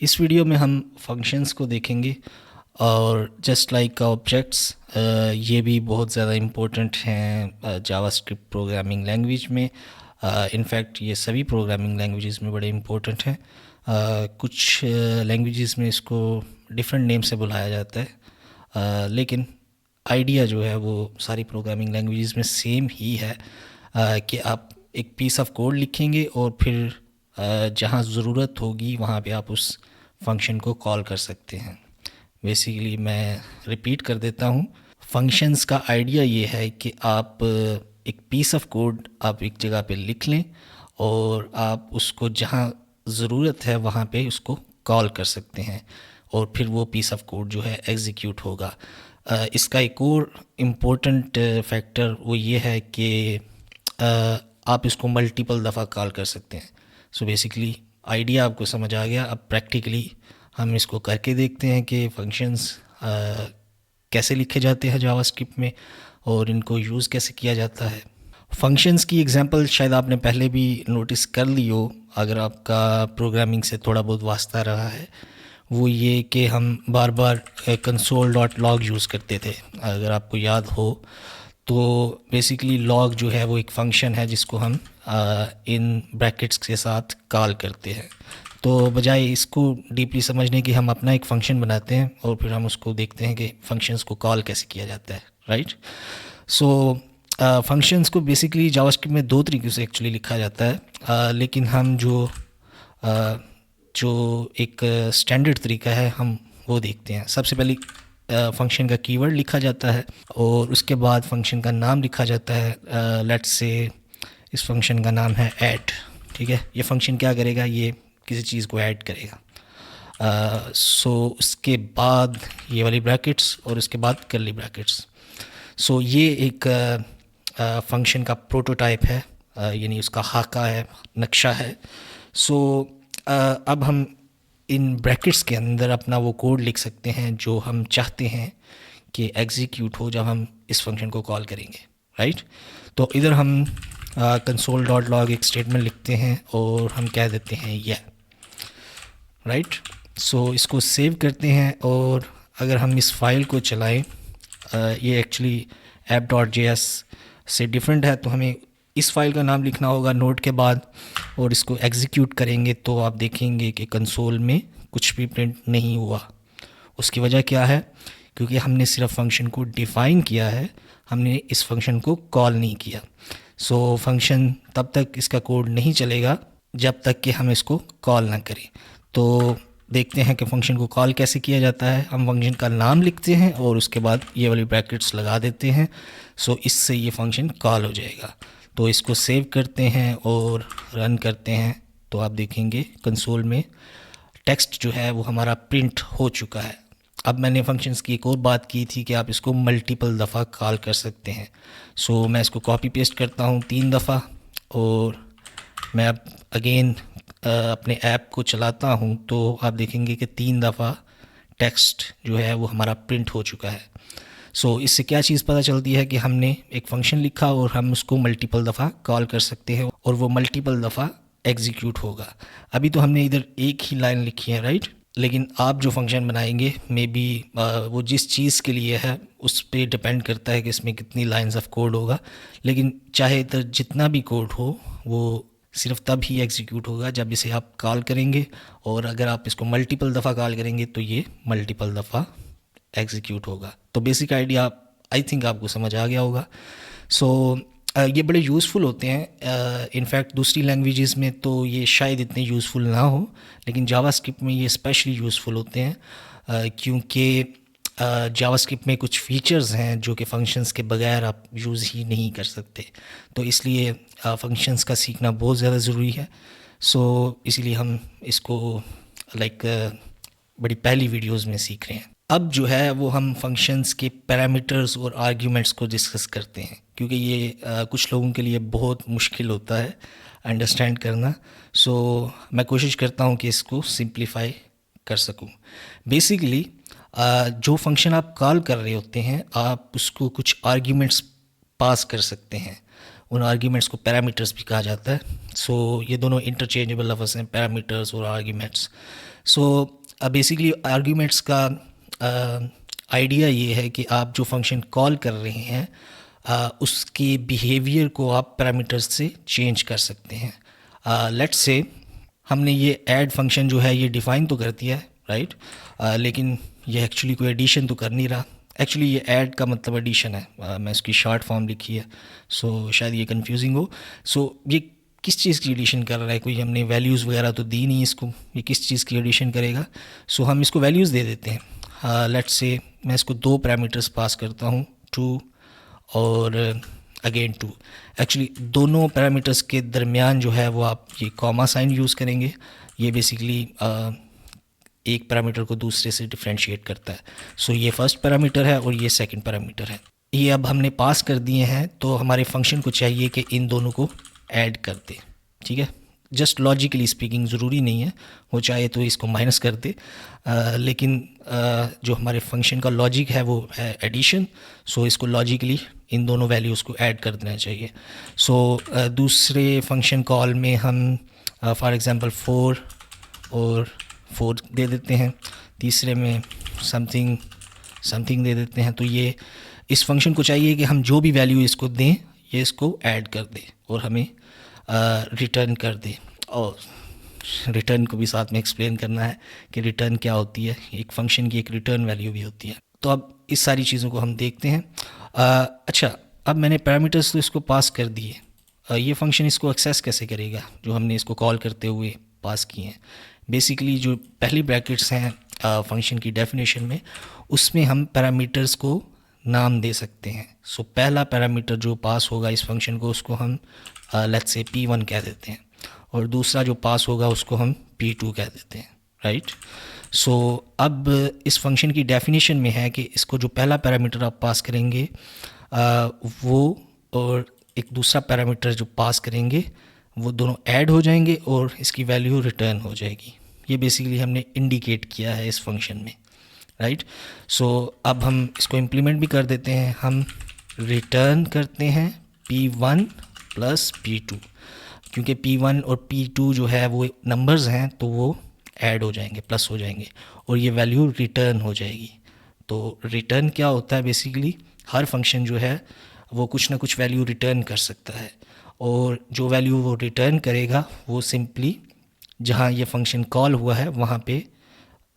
इस वीडियो में हम फंक्शंस को देखेंगे और जस्ट लाइक ऑब्जेक्ट्स ये भी बहुत ज़्यादा इम्पोर्टेंट हैं जावास्क्रिप्ट प्रोग्रामिंग लैंग्वेज में। इनफैक्ट ये सभी प्रोग्रामिंग लैंग्वेजेस में बड़े इम्पोर्टेंट हैं। कुछ लैंग्वेजेस में इसको डिफरेंट नेम से बुलाया जाता है, लेकिन आइडिया जो है वो सारी प्रोग्रामिंग लैंग्वेजेस में सेम ही है। कि आप एक पीस ऑफ कोड लिखेंगे और फिर जहाँ ज़रूरत होगी वहाँ पे आप उस फंक्शन को कॉल कर सकते हैं। बेसिकली मैं रिपीट कर देता हूँ, फंक्शंस का आइडिया ये है कि आप एक पीस ऑफ कोड आप एक जगह पे लिख लें और आप उसको जहाँ ज़रूरत है वहाँ पे उसको कॉल कर सकते हैं और फिर वो पीस ऑफ कोड जो है एग्जीक्यूट होगा। इसका एक और इम्पोर्टेंट फैक्टर वो ये है कि आप इसको मल्टीपल दफ़ा कॉल कर सकते हैं। सो बेसिकली आइडिया आपको समझ आ गया। अब प्रैक्टिकली हम इसको करके देखते हैं कि फंक्शंस कैसे लिखे जाते हैं जावास्क्रिप्ट में और इनको यूज़ कैसे किया जाता है। फंक्शंस की एग्जांपल शायद आपने पहले भी नोटिस कर ली हो अगर आपका प्रोग्रामिंग से थोड़ा बहुत वास्ता रहा है। वो ये कि हम बार बार कंसोल डॉट लॉग यूज़ करते थे, अगर आपको याद हो। तो बेसिकली लॉग जो है वो एक फंक्शन है जिसको हम इन ब्रैकेट्स के साथ कॉल करते हैं। तो बजाय इसको डीपली समझने की हम अपना एक फ़ंक्शन बनाते हैं और फिर हम उसको देखते हैं कि फंक्शंस को कॉल कैसे किया जाता है, राइट। सो फंक्शंस को बेसिकली जावास्क्रिप्ट में दो तरीक़े से एक्चुअली लिखा जाता है, लेकिन हम जो एक स्टैंडर्ड तरीका है हम वो देखते हैं। सबसे पहले फंक्शन का कीवर्ड लिखा जाता है और उसके बाद फंक्शन का नाम लिखा जाता है। लेट्स से इस फंक्शन का नाम है ऐड, ठीक है। ये फंक्शन क्या करेगा, ये किसी चीज़ को ऐड करेगा। सो उसके बाद ये वाली ब्रैकेट्स और उसके बाद कर्ली ब्रैकेट्स। सो ये एक फंक्शन का प्रोटोटाइप है, यानी उसका खाका है, नक्शा है। सो अब हम इन ब्रैकेट्स के अंदर अपना वो कोड लिख सकते हैं जो हम चाहते हैं कि एग्जीक्यूट हो जब हम इस फंक्शन को कॉल करेंगे, राइट। तो इधर हम कंसोल डॉट लॉग एक स्टेटमेंट लिखते हैं और हम कह देते हैं ये, राइट। सो इसको सेव करते हैं और अगर हम इस फाइल को चलाएं, ये एक्चुअली app.js से डिफरेंट है, तो हमें इस फाइल का नाम लिखना होगा नोट के बाद और इसको एग्जीक्यूट करेंगे तो आप देखेंगे कि कंसोल में कुछ भी प्रिंट नहीं हुआ। उसकी वजह क्या है, क्योंकि हमने सिर्फ फंक्शन को डिफ़ाइन किया है, हमने इस फंक्शन को कॉल नहीं किया। सो फंक्शन तब तक इसका कोड नहीं चलेगा जब तक कि हम इसको कॉल ना करें। तो देखते हैं कि फंक्शन को कॉल कैसे किया जाता है। हम फंक्शन का नाम लिखते हैं और उसके बाद ये वाली ब्रैकेट्स लगा देते हैं। सो इससे ये फंक्शन कॉल हो जाएगा। तो इसको सेव करते हैं और रन करते हैं तो आप देखेंगे कंसोल में टेक्स्ट जो है वो हमारा प्रिंट हो चुका है। अब मैंने फंक्शंस की एक और बात की थी कि आप इसको मल्टीपल दफ़ा कॉल कर सकते हैं। सो मैं इसको कॉपी पेस्ट करता हूँ 3 दफ़ा और मैं अब अगेन अपने ऐप को चलाता हूँ तो आप देखेंगे कि 3 दफ़ा टेक्स्ट जो है वो हमारा प्रिंट हो चुका है। सो इससे क्या चीज़ पता चलती है कि हमने एक फ़ंक्शन लिखा और हम उसको मल्टीपल दफ़ा कॉल कर सकते हैं और वो मल्टीपल दफ़ा एग्जीक्यूट होगा। अभी तो हमने इधर एक ही लाइन लिखी है, राइट, लेकिन आप जो फंक्शन बनाएंगे मे बी वो जिस चीज़ के लिए है उस पर डिपेंड करता है कि इसमें कितनी लाइंस ऑफ कोड होगा। लेकिन चाहे इधर जितना भी कोड हो वो सिर्फ तब ही एग्जीक्यूट होगा जब इसे आप कॉल करेंगे, और अगर आप इसको मल्टीपल दफ़ा कॉल करेंगे तो ये मल्टीपल दफ़ा एग्जीक्यूट होगा। तो बेसिक आइडिया आई थिंक आपको समझ आ गया होगा। सो ये बड़े यूज़फुल होते हैं। इनफैक्ट दूसरी लैंग्वेजेस में तो ये शायद इतने यूज़फुल ना हो, लेकिन जावास्क्रिप्ट में ये स्पेशली यूज़फुल होते हैं, क्योंकि जावास्क्रिप्ट में कुछ फीचर्स हैं जो कि फंक्शंस के बगैर आप यूज़ ही नहीं कर सकते। तो इसलिए फंक्शंस का सीखना बहुत ज़्यादा ज़रूरी है। सो इसीलिए हम इसको बड़ी पहली वीडियोज़ में सीख रहे हैं। अब जो है वो हम फंक्शंस के पैरामीटर्स और आर्ग्यूमेंट्स को डिस्कस करते हैं, क्योंकि ये कुछ लोगों के लिए बहुत मुश्किल होता है अंडरस्टैंड करना। सो मैं कोशिश करता हूँ कि इसको सिंप्लीफाई कर सकूँ। बेसिकली जो फंक्शन आप कॉल कर रहे होते हैं आप उसको कुछ आर्ग्यूमेंट्स पास कर सकते हैं। उन आर्ग्यूमेंट्स को पैरामीटर्स भी कहा जाता है। सो ये दोनों इंटरचेंजेबल लफ्ज़ हैं, पैरामीटर्स और आर्ग्यूमेंट्स। सो बेसिकली आर्ग्यूमेंट्स का आइडिया ये है कि आप जो फंक्शन कॉल कर रहे हैं उसके बिहेवियर को आप पैरामीटर्स से चेंज कर सकते हैं। लेट्स से हमने ये ऐड फंक्शन जो है ये डिफ़ाइन तो कर दिया है, राइट, लेकिन ये एक्चुअली कोई एडिशन तो कर नहीं रहा। एक्चुअली ये ऐड का मतलब एडिशन है, मैं इसकी शॉर्ट फॉर्म लिखी है, सो शायद ये कंफ्यूजिंग हो। सो ये किस चीज़ की एडिशन कर रहा है, कोई हमने वैल्यूज़ वगैरह तो दी नहीं इसको, ये किस चीज़ की एडिशन करेगा। सो हम इसको वैल्यूज़ दे देते हैं। लेट्स से मैं इसको 2 पैरामीटर्स पास करता हूँ, 2 और अगेन 2। एक्चुअली दोनों पैरामीटर्स के दरमियान जो है वो आप ये कॉमा साइन यूज़ करेंगे। ये बेसिकली एक पैरामीटर को दूसरे से डिफरेंशिएट करता है। सो ये फर्स्ट पैरामीटर है और ये सेकंड पैरामीटर है। ये अब हमने पास कर दिए हैं, तो हमारे फंक्शन को चाहिए कि इन दोनों को ऐड कर दे, ठीक है। जस्ट लॉजिकली स्पीकिंग, ज़रूरी नहीं है वो चाहे तो इसको माइनस कर दे, लेकिन जो हमारे फंक्शन का लॉजिक है वो है एडिशन। सो इसको लॉजिकली इन दोनों वैल्यूज़ को ऐड कर देना चाहिए। सो दूसरे फंक्शन कॉल में हम फॉर एग्ज़ाम्पल 4 और 4 दे देते हैं, तीसरे में समथिंग दे देते हैं। तो ये इस फंक्शन को चाहिए कि हम जो भी वैल्यू इसको दें ये इसको ऐड कर दे और हमें रिटर्न कर दे। और रिटर्न को भी साथ में एक्सप्लेन करना है कि रिटर्न क्या होती है, एक फंक्शन की एक रिटर्न वैल्यू भी होती है। तो अब इस सारी चीज़ों को हम देखते हैं। अच्छा, अब मैंने पैरामीटर्स तो इसको पास कर दिए, ये फंक्शन इसको एक्सेस कैसे करेगा जो हमने इसको कॉल करते हुए पास किए हैं। बेसिकली जो पहली ब्रैकेट्स हैं फंक्शन की डेफिनेशन में, उसमें हम पैरामीटर्स को नाम दे सकते हैं। सो पहला पैरामीटर जो पास होगा इस फंक्शन को उसको हम लेट्स से P1 कह देते हैं, और दूसरा जो पास होगा उसको हम P2 कह देते हैं, राइट। सो अब इस फंक्शन की डेफिनेशन में है कि इसको जो पहला पैरामीटर आप पास करेंगे वो और एक दूसरा पैरामीटर जो पास करेंगे वो दोनों ऐड हो जाएंगे और इसकी वैल्यू रिटर्न हो जाएगी। ये बेसिकली हमने इंडिकेट किया है इस फंक्शन में, राइट। सो अब हम इसको इम्प्लीमेंट भी कर देते हैं। हम रिटर्न करते हैं P1 प्लस P2, क्योंकि P1 और P2 जो है वो नंबर्स हैं तो वो ऐड हो जाएंगे, प्लस हो जाएंगे और ये वैल्यू रिटर्न हो जाएगी। तो रिटर्न क्या होता है, बेसिकली हर फंक्शन जो है वो कुछ ना कुछ वैल्यू रिटर्न कर सकता है, और जो वैल्यू वो रिटर्न करेगा वो सिंपली जहाँ ये फंक्शन कॉल हुआ है वहाँ पे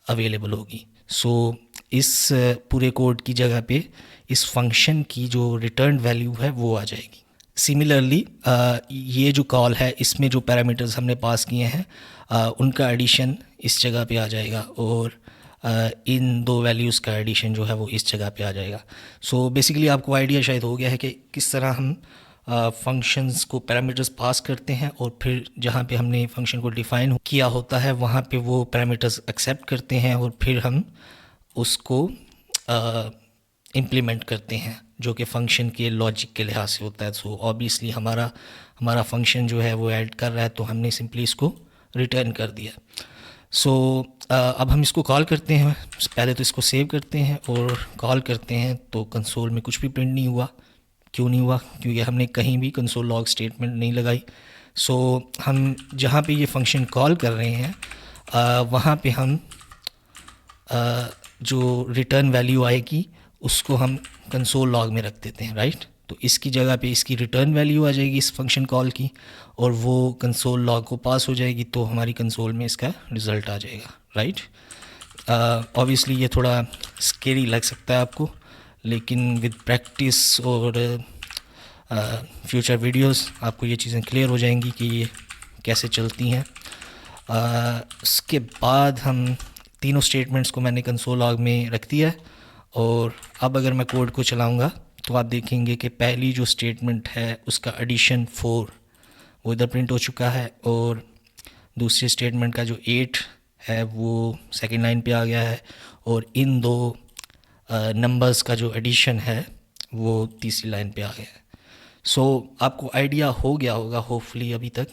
अवेलेबल होगी। सो इस पूरे कोड की जगह पे इस फंक्शन की जो रिटर्न वैल्यू है वो आ जाएगी। सिमिलरली ये जो कॉल है इसमें जो पैरामीटर्स हमने पास किए हैं उनका एडिशन इस जगह पे आ जाएगा, और इन दो वैल्यूज़ का एडिशन जो है वो इस जगह पे आ जाएगा। सो बेसिकली आपको आइडिया शायद हो गया है कि किस तरह हम फंक्शंस को पैरामीटर्स पास करते हैं और फिर जहाँ पे हमने फंक्शन को डिफ़ाइन किया होता है वहाँ पे वो पैरामीटर्स एक्सेप्ट करते हैं और फिर हम उसको इम्प्लीमेंट करते हैं जो कि फ़ंक्शन के लॉजिक के लिहाज से होता है। सो ऑब्वियसली हमारा फंक्शन जो है वो ऐड कर रहा है तो हमने सिंपली इसको रिटर्न कर दिया। सो अब हम इसको कॉल करते हैं। पहले तो इसको सेव करते हैं और कॉल करते हैं, तो कंसोल में कुछ भी प्रिंट नहीं हुआ। क्यों नहीं हुआ? क्योंकि हमने कहीं भी कंसोल लॉग स्टेटमेंट नहीं लगाई। सो हम जहाँ पे ये फंक्शन कॉल कर रहे हैं वहाँ पे हम जो रिटर्न वैल्यू आएगी उसको हम कंसोल लॉग में रख देते हैं, राइट। तो इसकी जगह पे इसकी रिटर्न वैल्यू आ जाएगी इस फंक्शन कॉल की, और वो कंसोल लॉग को पास हो जाएगी, तो हमारी कंसोल में इसका रिज़ल्ट आ जाएगा, राइट। ऑब्वियसली ये थोड़ा स्केरी लग सकता है आपको, लेकिन विद प्रैक्टिस और फ्यूचर वीडियोस आपको ये चीज़ें क्लियर हो जाएंगी कि ये कैसे चलती हैं। उसके बाद हम तीनों स्टेटमेंट्स को मैंने कंसोल लॉग में रख दिया है, और अब अगर मैं कोड को चलाऊंगा तो आप देखेंगे कि पहली जो स्टेटमेंट है उसका एडिशन 4 वो इधर प्रिंट हो चुका है, और दूसरी स्टेटमेंट का जो 8 है वो सेकेंड लाइन पे आ गया है, और इन दो नंबर्स का जो एडिशन है वो तीसरी लाइन पे आ गया है। सो आपको आइडिया हो गया होगा होपफुली अभी तक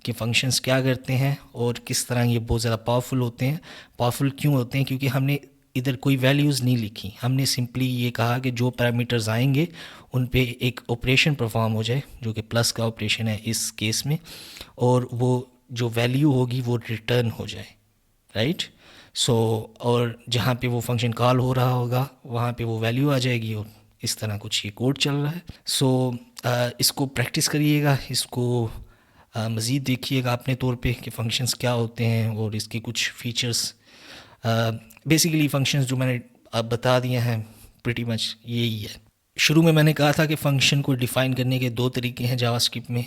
कि फंक्शंस क्या करते हैं और किस तरह ये बहुत ज़्यादा पावरफुल होते हैं। पावरफुल क्यों होते हैं? क्योंकि हमने इधर कोई वैल्यूज़ नहीं लिखी, हमने सिंपली ये कहा कि जो पैरामीटर्स आएंगे उन पे एक ऑपरेशन परफॉर्म हो जाए जो कि प्लस का ऑपरेशन है इस केस में, और वो जो वैल्यू होगी वो रिटर्न हो जाए, राइट। सो और जहाँ पे वो फंक्शन कॉल हो रहा होगा वहाँ पे वो वैल्यू आ जाएगी, और इस तरह कुछ ये कोड चल रहा है। सो इसको प्रैक्टिस करिएगा, इसको मज़ीद देखिएगा अपने तौर पे कि फ़ंक्शंस क्या होते हैं और इसके कुछ फ़ीचर्स। बेसिकली फ़ंक्शंस जो मैंने अब बता दिए हैं प्रीटी मच यही है। शुरू में मैंने कहा था कि फ़ंक्शन को डिफ़ाइन करने के दो तरीके हैं जावास्क्रिप्ट में।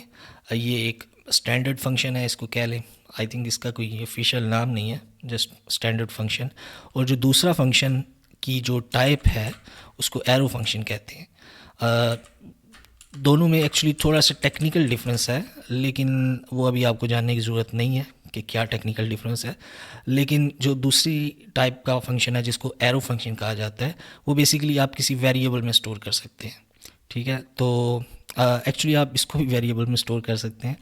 ये एक स्टैंडर्ड फंक्शन है, इसको कह लें, आई थिंक इसका कोई ऑफिशियल नाम नहीं है, जस्ट स्टैंडर्ड फंक्शन। और जो दूसरा फंक्शन की जो टाइप है उसको एरो फंक्शन कहते हैं। दोनों में एक्चुअली थोड़ा सा टेक्निकल डिफरेंस है, लेकिन वो अभी आपको जानने की ज़रूरत नहीं है कि क्या टेक्निकल डिफरेंस है। लेकिन जो दूसरी टाइप का फंक्शन है जिसको एरो फंक्शन कहा जाता है, वो बेसिकली आप किसी वेरिएबल में स्टोर कर सकते हैं, ठीक है। तो एक्चुअली आप इसको भी वेरिएबल में स्टोर कर सकते हैं,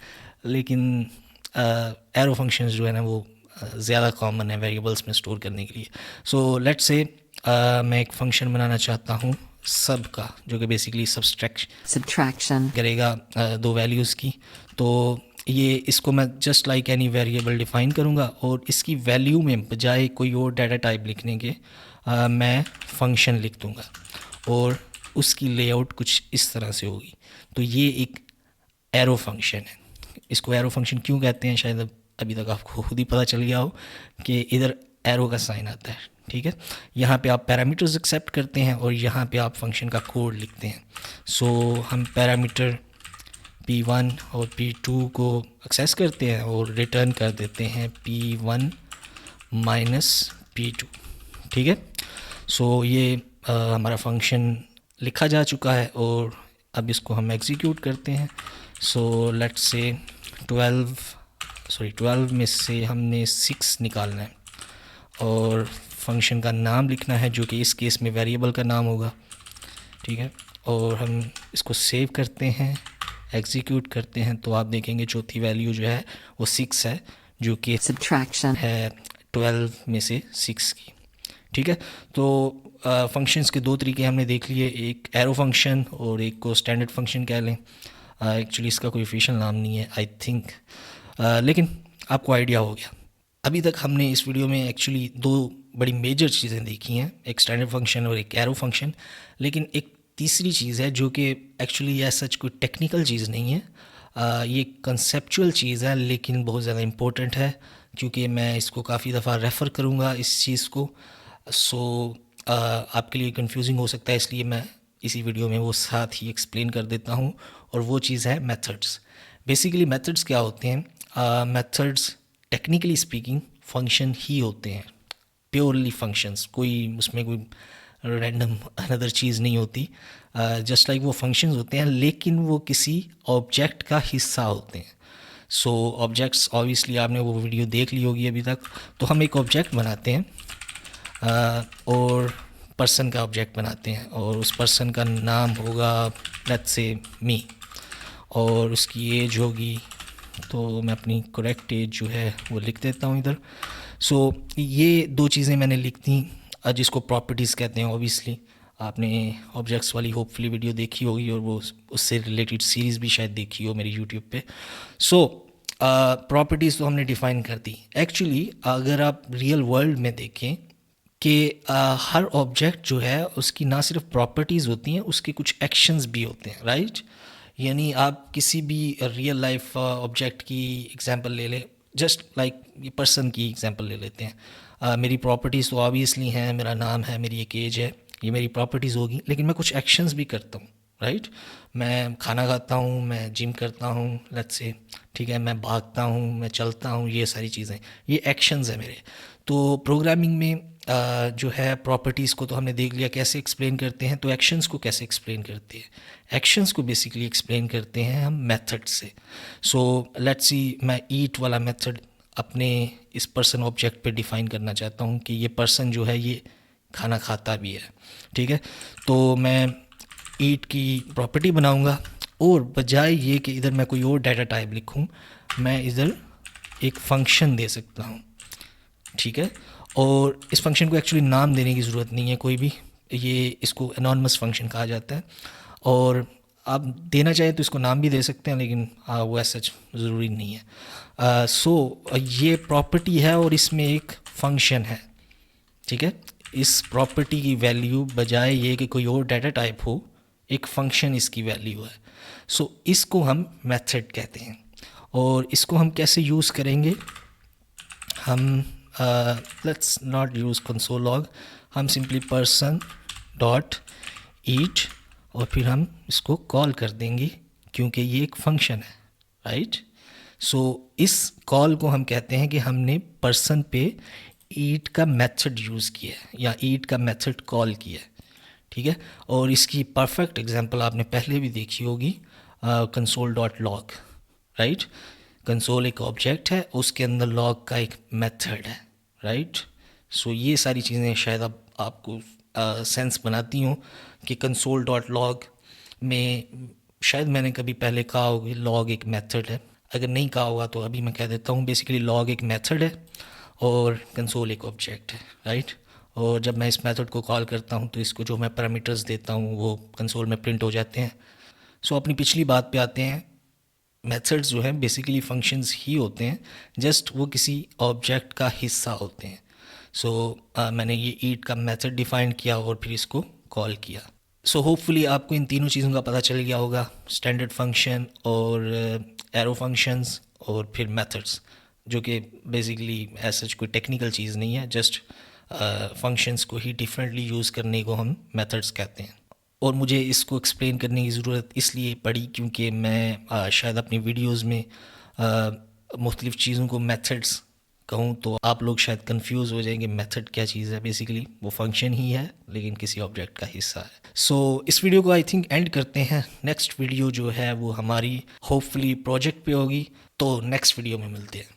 लेकिन एरो फंक्शंस जो है ना वो ज़्यादा कॉमन है वेरिएबल्स में स्टोर करने के लिए। सो लेट्स से मैं एक फंक्शन बनाना चाहता हूँ सब का, जो कि बेसिकली सब्सट्रैक्शन करेगा दो वैल्यूज़ की। तो ये इसको मैं just like any variable define करूँगा, और इसकी वैल्यू में बजाय कोई और डाटा टाइप लिखने के मैं फंक्शन लिख दूँगा, और उसकी लेआउट कुछ इस तरह से होगी। तो ये एक एरो फंक्शन है। इसको एरो फंक्शन क्यों कहते हैं शायद अभी तक आपको खुद ही पता चल गया हो कि इधर एरो का साइन आता है, ठीक है। यहाँ पे आप पैरामीटर्स एक्सेप्ट करते हैं और यहाँ पे आप फंक्शन का कोड लिखते हैं। सो हम पैरामीटर p1 और p2 को एक्सेस करते हैं और रिटर्न कर देते हैं p1 माइनस p2, ठीक है। सो ये हमारा फंक्शन लिखा जा चुका है, और अब इसको हम एग्जीक्यूट करते हैं। सो लेट्स से 12 में से हमने 6 निकालना है, और फंक्शन का नाम लिखना है जो कि इस केस में वेरिएबल का नाम होगा, ठीक है। और हम इसको सेव करते हैं, एग्जीक्यूट करते हैं, तो आप देखेंगे चौथी वैल्यू जो है वो 6 है, जो कि सब्ट्रैक्शन है 12 में से 6 की, ठीक है। तो फंक्शंस के दो तरीके हमने देख लिए, एक एरो फंक्शन और एक को स्टैंडर्ड फंक्शन कह लें। एक्चुअली इसका कोई ऑफिशियल नाम नहीं है आई थिंक, लेकिन आपको आइडिया हो गया। अभी तक हमने इस वीडियो में एक्चुअली दो बड़ी मेजर चीज़ें देखी हैं, एक स्टैंडर्ड फंक्शन और एक एरो फंक्शन। लेकिन एक तीसरी चीज़ है जो कि एक्चुअली या सच कोई टेक्निकल चीज़ नहीं है, ये कंसेप्चुअल चीज़ है, लेकिन बहुत ज़्यादा इम्पोर्टेंट है क्योंकि मैं इसको काफ़ी दफ़ा रेफ़र करूँगा इस चीज़ को। सो आपके लिए कंफ्यूजिंग हो सकता है, इसलिए मैं इसी वीडियो में वो साथ ही एक्सप्लेन कर देता हूँ, और वो चीज़ है मेथड्स। बेसिकली मेथड्स क्या होते हैं? मेथड्स टेक्निकली स्पीकिंग फंक्शन ही होते हैं, प्योरली फंक्शंस, कोई उसमें कोई रैंडम अनदर चीज़ नहीं होती। जस्ट लाइक वो फंक्शंस होते हैं, लेकिन वो किसी ऑब्जेक्ट का हिस्सा होते हैं। सो ऑब्जेक्ट्स ऑब्वियसली आपने वो वीडियो देख ली होगी अभी तक। तो हम एक ऑब्जेक्ट बनाते हैं और पर्सन का ऑब्जेक्ट बनाते हैं, और उस पर्सन का नाम होगा लेट्स से मी, और उसकी एज होगी, तो मैं अपनी करेक्ट एज जो है वो लिख देता हूँ इधर। सो ये दो चीज़ें मैंने लिख दी, जिसको प्रॉपर्टीज़ कहते हैं। ऑब्वियसली आपने ऑब्जेक्ट्स वाली होपफुली वीडियो देखी होगी, और वो उससे रिलेटेड सीरीज़ भी शायद देखी हो मेरी यूट्यूब पे। सो प्रॉपर्टीज़ तो हमने डिफ़ाइन कर दी। एक्चुअली अगर आप रियल वर्ल्ड में देखें कि हर ऑब्जेक्ट जो है उसकी ना सिर्फ प्रॉपर्टीज़ होती हैं, उसके कुछ एक्शंस भी होते हैं, राइट। यानी आप किसी भी रियल लाइफ ऑब्जेक्ट की एग्जांपल ले लें, जस्ट लाइक ये पर्सन की एग्जांपल ले लेते हैं। मेरी प्रॉपर्टीज़ तो ऑब्वियसली हैं, मेरा नाम है, मेरी एक एज है, ये मेरी प्रॉपर्टीज़ होगी, लेकिन मैं कुछ एक्शंस भी करता हूँ, राइट। मैं खाना खाता हूँ, मैं जिम करता हूँ लेट्स से, ठीक है, मैं भागता हूँ, मैं चलता हूँ, ये सारी चीज़ें, ये एक्शंस हैं मेरे। तो प्रोग्रामिंग में जो है प्रॉपर्टीज़ को तो हमने देख लिया कैसे एक्सप्लेन करते हैं, तो एक्शंस को कैसे एक्सप्लेन करते हैं? एक्शंस को बेसिकली एक्सप्लेन करते हैं हम मेथड से। सो लेट्स सी, मैं ईट वाला मेथड अपने इस पर्सन ऑब्जेक्ट पे डिफ़ाइन करना चाहता हूँ कि ये पर्सन जो है ये खाना खाता भी है, ठीक है। तो मैं ईट की प्रॉपर्टी बनाऊँगा, और बजाय ये कि इधर मैं कोई और डाटा टाइप लिखूँ, मैं इधर एक फंक्शन दे सकता हूँ, ठीक है। और इस फंक्शन को एक्चुअली नाम देने की ज़रूरत नहीं है कोई भी, ये इसको एनॉनमस फंक्शन कहा जाता है। और आप देना चाहें तो इसको नाम भी दे सकते हैं, लेकिन वो ऐसा ज़रूरी नहीं है। ये प्रॉपर्टी है और इसमें एक फंक्शन है, ठीक है। इस प्रॉपर्टी की वैल्यू बजाय ये कि कोई और डाटा टाइप हो, एक फंक्शन इसकी वैल्यू है। इसको हम मेथड कहते हैं। और इसको हम कैसे यूज़ करेंगे, हम let's not use console log, हम सिंपली पर्सन डॉट ईट और फिर हम इसको कॉल कर देंगे क्योंकि ये एक फंक्शन है, राइट। इस कॉल को हम कहते हैं कि हमने पर्सन पे ईट का मेथड यूज़ किया है या ईट का मेथड कॉल किया है, ठीक है। और इसकी परफेक्ट एग्जांपल आपने पहले भी देखी होगी, console dot log, right. Console एक ऑब्जेक्ट है, उसके अंदर लॉग का एक मेथड है, राइट। ये सारी चीज़ें शायद अब आपको सेंस बनाती हूँ कि कंसोल डॉट लॉग में शायद मैंने कभी पहले कहा होगा लॉग एक मेथड है। अगर नहीं कहा होगा तो अभी मैं कह देता हूँ, बेसिकली लॉग एक मेथड है और कंसोल एक ऑब्जेक्ट है, राइट। और जब मैं इस मेथड को कॉल करता हूँ तो इसको जो मैं पैरामीटर्स देता हूँ वो कंसोल में प्रिंट हो जाते हैं। अपनी पिछली बात पे आते हैं। मेथड्स जो हैं बेसिकली फंक्शंस ही होते हैं, जस्ट वो किसी ऑब्जेक्ट का हिस्सा होते हैं। मैंने ये ईट का मेथड डिफाइन किया और फिर इसको कॉल किया। होपफुली आपको इन तीनों चीज़ों का पता चल गया होगा, स्टैंडर्ड फंक्शन और एरो फंक्शंस और फिर मेथड्स, जो कि बेसिकली ऐसा कोई टेक्निकल चीज़ नहीं है, जस्ट फंक्शंस को ही डिफरेंटली यूज़ करने को हम मेथड्स कहते हैं। और मुझे इसको एक्सप्लेन करने की ज़रूरत इसलिए पड़ी क्योंकि मैं शायद अपनी वीडियोस में मुख्तलिफ़ चीज़ों को मेथड्स कहूँ तो आप लोग शायद कंफ्यूज हो जाएंगे मेथड क्या चीज़ है। बेसिकली वो फंक्शन ही है लेकिन किसी ऑब्जेक्ट का हिस्सा है। इस वीडियो को आई थिंक एंड करते हैं। नेक्स्ट वीडियो जो है वो हमारी होपफुली प्रोजेक्ट पे होगी, तो नेक्स्ट वीडियो में मिलते हैं।